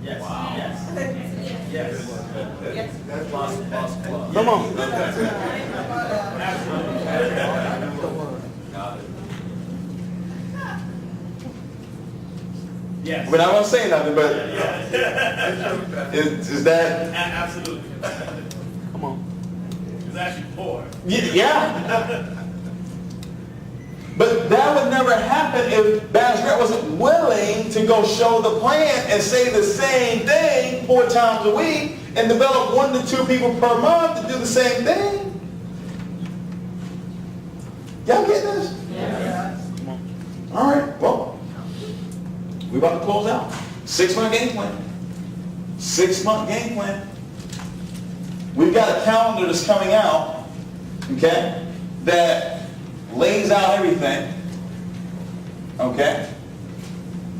Yes. Wow. Yes. Yes. Yes. Plus. Come on. Got it. Yes. We're not going to say nothing, but is that? Absolutely. Come on. It's actually poor. Yeah. But that would never happen if Bass wasn't willing to go show the plan and say the same thing 4 times a week and develop 1 to 2 people per month to do the same thing. Y'all get this? Yes. Come on. All right, well, we're about to close out. 6-month game plan. 6-month game plan. We've got a calendar that's coming out, okay, that lays out everything, okay,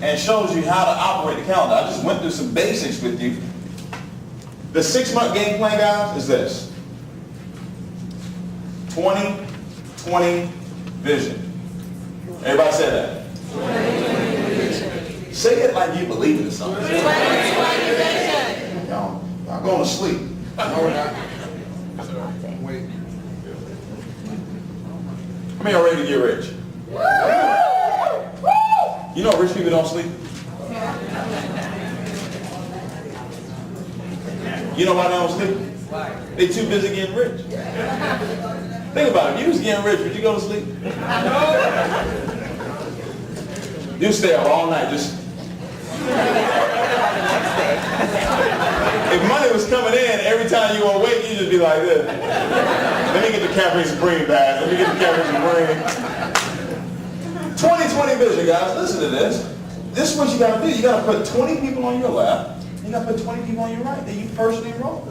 and shows you how to operate the calendar. I just went through some basics with you. The 6-month game plan, guys, is this. 20/20 vision. Everybody say that. 20/20 vision. Say it like you believe it or something. 20/20 vision. Y'all, I'm going to sleep. No, we're not. Wait. How many are ready to get rich? You know rich people don't sleep? You know why they don't sleep? They too busy getting rich. Think about it. If you was getting rich, would you go to sleep? You stay up all night just... If money was coming in, every time you awake, you'd just be like this. Let me get the Cafe Supreme bag. Let me get the Cafe Supreme. 20/20 vision, guys. Listen to this. This is what you got to do. You got to put 20 people on your left. You got to put 20 people on your right. Then you personally enroll.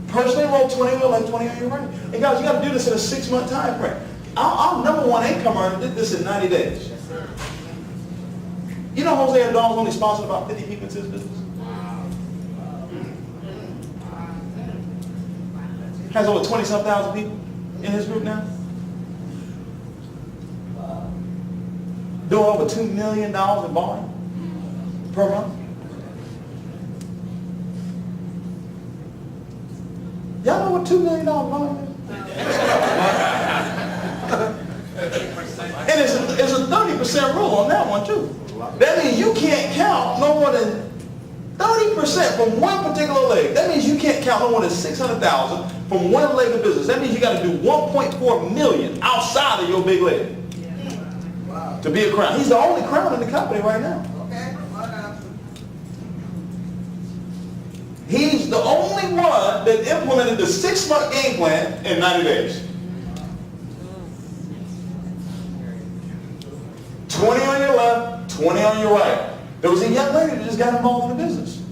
Personally enroll 20 on your left, 20 on your right. And guys, you got to do this in a 6-month time frame. Our number 1 income earner did this in 90 days. You know Jose Adon's only sponsored about 50 people into his business? Has over 20-some thousand people in his group now. Doing over $2 million in volume per month. Y'all know what $2 million volume is? And it's a 30% rule on that one too. That means you can't count no more than 30% from one particular leg. That means you can't count no more than 600,000 from one leg of business. That means you got to do 1.4 million outside of your big leg to be a crown. He's the only crown in the company right now. He's the only one that implemented the 6-month game plan in 90 days. 20 on your left, 20 on your right. There was a young lady that just got involved in the business.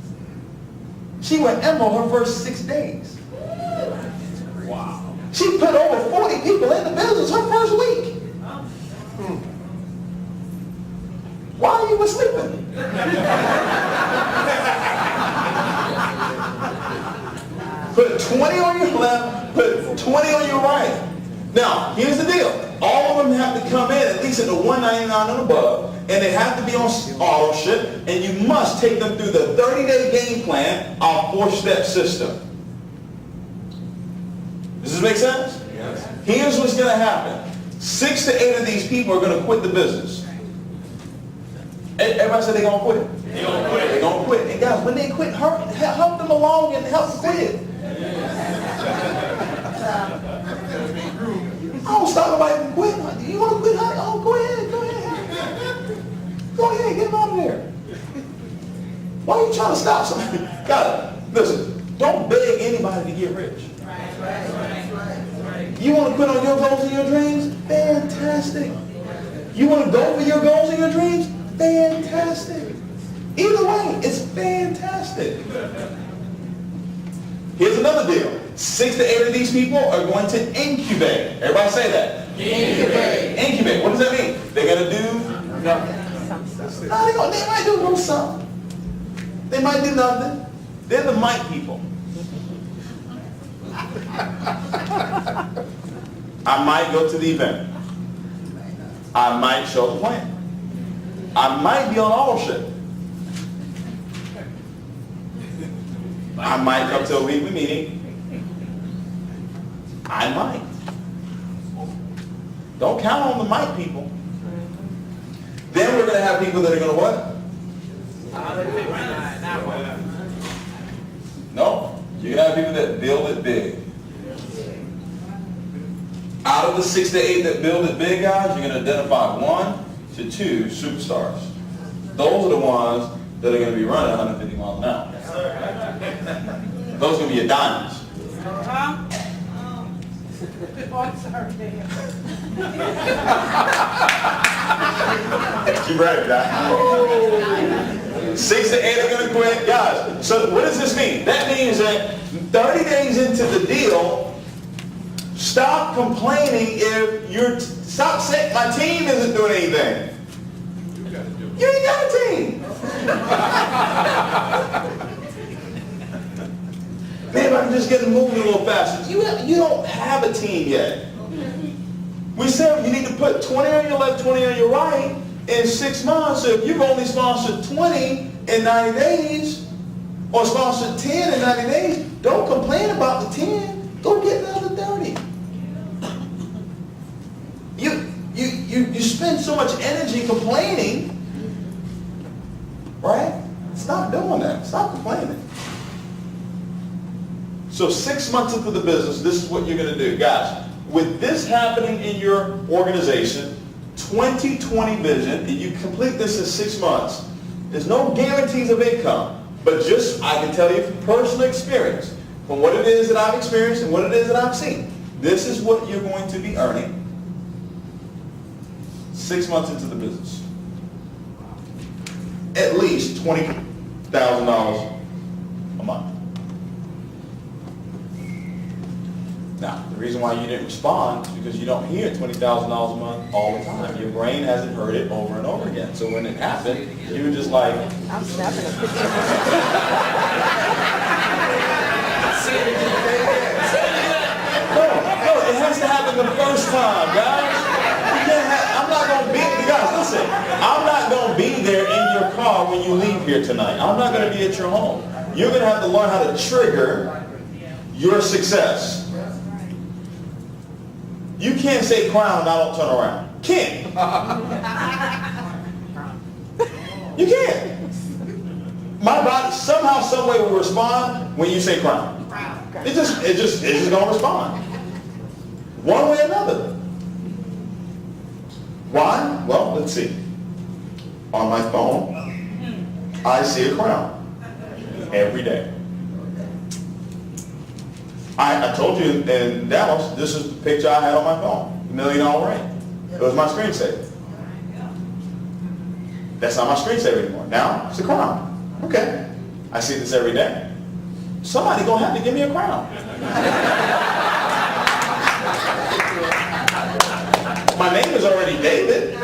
She went emerald her first 6 days. Wow. She put over 40 people in the business her first week. While you were sleeping. Put 20 on your left, put 20 on your right. Now, here's the deal. All of them have to come in at least at the 199 and above, and they have to be on auto ship, and you must take them through the 30-day game plan, our 4-step system. Does this make sense? Yes. Here's what's going to happen. 6 to 8 of these people are going to quit the business. Everybody said they're going to quit. They're going to quit. They're going to quit. And guys, when they quit, help them along and help them quit. I don't stop nobody from quitting. You want to quit, honey? Oh, go ahead. Go ahead. Go ahead. Get them out of there. Why are you trying to stop somebody? God, listen, don't beg anybody to get rich. You want to quit on your goals and your dreams? Fantastic. You want to go for your goals and your dreams? Fantastic. Either way, it's fantastic. Here's another deal. 6 to 8 of these people are going to incubate. Everybody say that. Incubate. Incubate. What does that mean? They're going to do nothing. No, they might do a little something. They might do nothing. They're the might people. I might go to the event. I might show the plan. I might be on auto ship. I might come to a weekly meeting. I might. Don't count on the might people. Then we're going to have people that are going to what? No. You're going to have people that build it big. Out of the 6 to 8 that build it big, guys, you're going to identify 1 to 2 superstars. Those are the ones that are going to be running 150 miles an hour. Those are going to be your diamonds. Keep ready, guys. 6 to 8 are going to quit. Guys, so what does this mean? That means that 30 days into the deal, stop complaining if you're, stop saying, my team isn't doing anything. You ain't got a team. Man, if I can just get it moving a little faster. You don't have a team yet. We said you need to put 20 on your left, 20 on your right in 6 months. So if you've only sponsored 20 in 90 days, or sponsored 10 in 90 days, don't complain about the 10. Go get the other 30. You spend so much energy complaining, right? Stop doing that. Stop complaining. So 6 months into the business, this is what you're going to do. Guys, with this happening in your organization, 2020 vision, if you complete this in 6 months, there's no guarantees of income, but just, I can tell you from personal experience, from what it is that I've experienced and what it is that I've seen, this is what you're going to be earning 6 months into the business. At least $20,000 a month. Now, the reason why you didn't respond is because you don't hear $20,000 a month all the time. Your brain hasn't heard it over and over again. So when it happened, you were just like, I'm snapping a picture. no, it has to happen the first time, guys. You can't have, I'm not going to be, guys, listen, I'm not going to be there in your car when you leave here tonight. I'm not going to be at your home. You're going to have to learn how to trigger your success. You can't say crown and I don't turn around. Can't. You can't. My body somehow, some way will respond when you say crown. It's just gonna respond. One way or another. Why? Well, let's see. On my phone, I see a crown every day. I told you in Dallas, this is the picture I had on my phone, $1 million ring. It was my screensaver. That's not my screensaver anymore. Now, it's a crown. Okay. I see this every day. Somebody gonna have to give me a crown. My name is already David.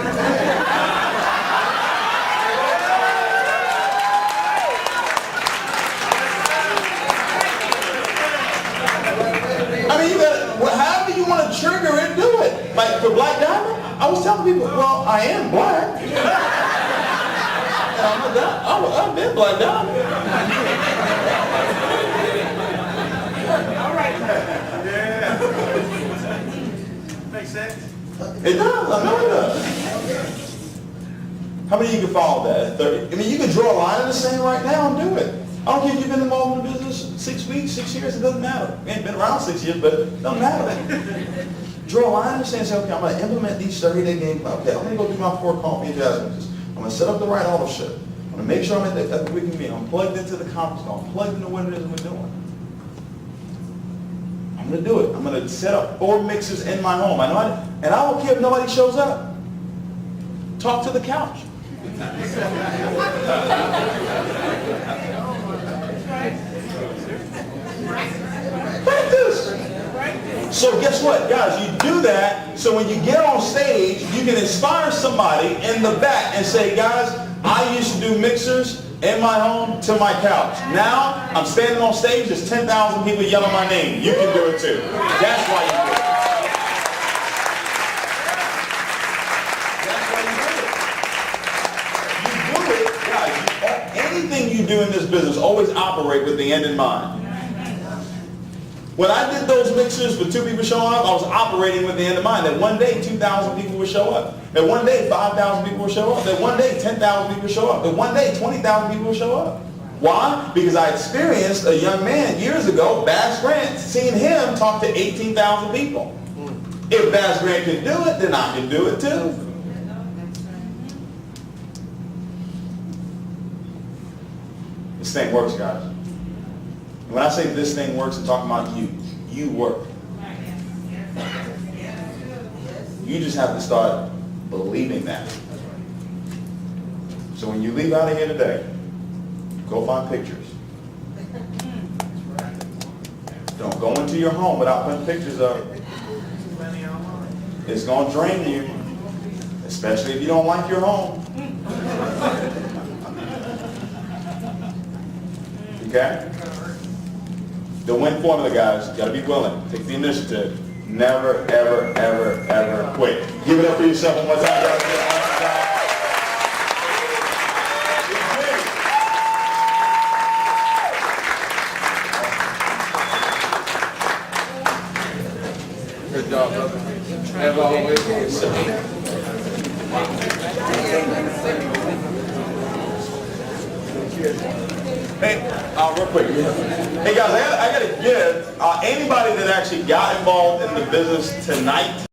I mean, you gotta, however you want to trigger it, do it. Like for Black Diamond, I was telling people, well, I am black. I've been Black Diamond. All right. Yeah. Makes sense. It does. I know it does. How many of you can follow that? 30. I mean, you can draw a line in the sand right now and do it. I don't care if you've been involved in the business 6 weeks, 6 years, it doesn't matter. You ain't been around 6 years, but it doesn't matter. Draw a line in the sand and say, okay, I'm going to implement these 30-day game plan. Okay, I'm going to go do my 4 coffee adjustments. I'm going to set up the right auto ship. I'm going to make sure I'm at the weekly meeting. I'm plugged into the conference call. I'm plugged into what it is we're doing. I'm going to do it. I'm going to set up 4 mixers in my home. And I don't care if nobody shows up. Talk to the couch. Practice. So guess what, guys? You do that so when you get on stage, you can inspire somebody in the back and say, guys, I used to do mixers in my home to my couch. Now I'm standing on stage, there's 10,000 people yelling my name. You can do it too. That's why you do it. That's why you do it. You do it, guys. Anything you do in this business, always operate with the end in mind. When I did those mixers with 2 people showing up, I was operating with the end in mind that one day 2,000 people would show up. That one day 5,000 people would show up. That one day 10,000 people would show up. That one day 20,000 people would show up. Why? Because I experienced a young man years ago, Bass Grant, seeing him talk to 18,000 people. If Bass Grant can do it, then I can do it too. This thing works, guys. When I say this thing works, I'm talking about you. You work. You just have to start believing that. So when you leave out of here today, go find pictures. Don't go into your home without putting pictures up. It's going to drain you, especially if you don't like your home. Okay? The win formula, guys. You got to be willing. Take the initiative. Never, ever, ever, ever quit. Give it up for yourself one more time, guys. Good job, brother. As always. Hey, real quick. Hey guys, I got to give anybody that actually got involved in the business tonight.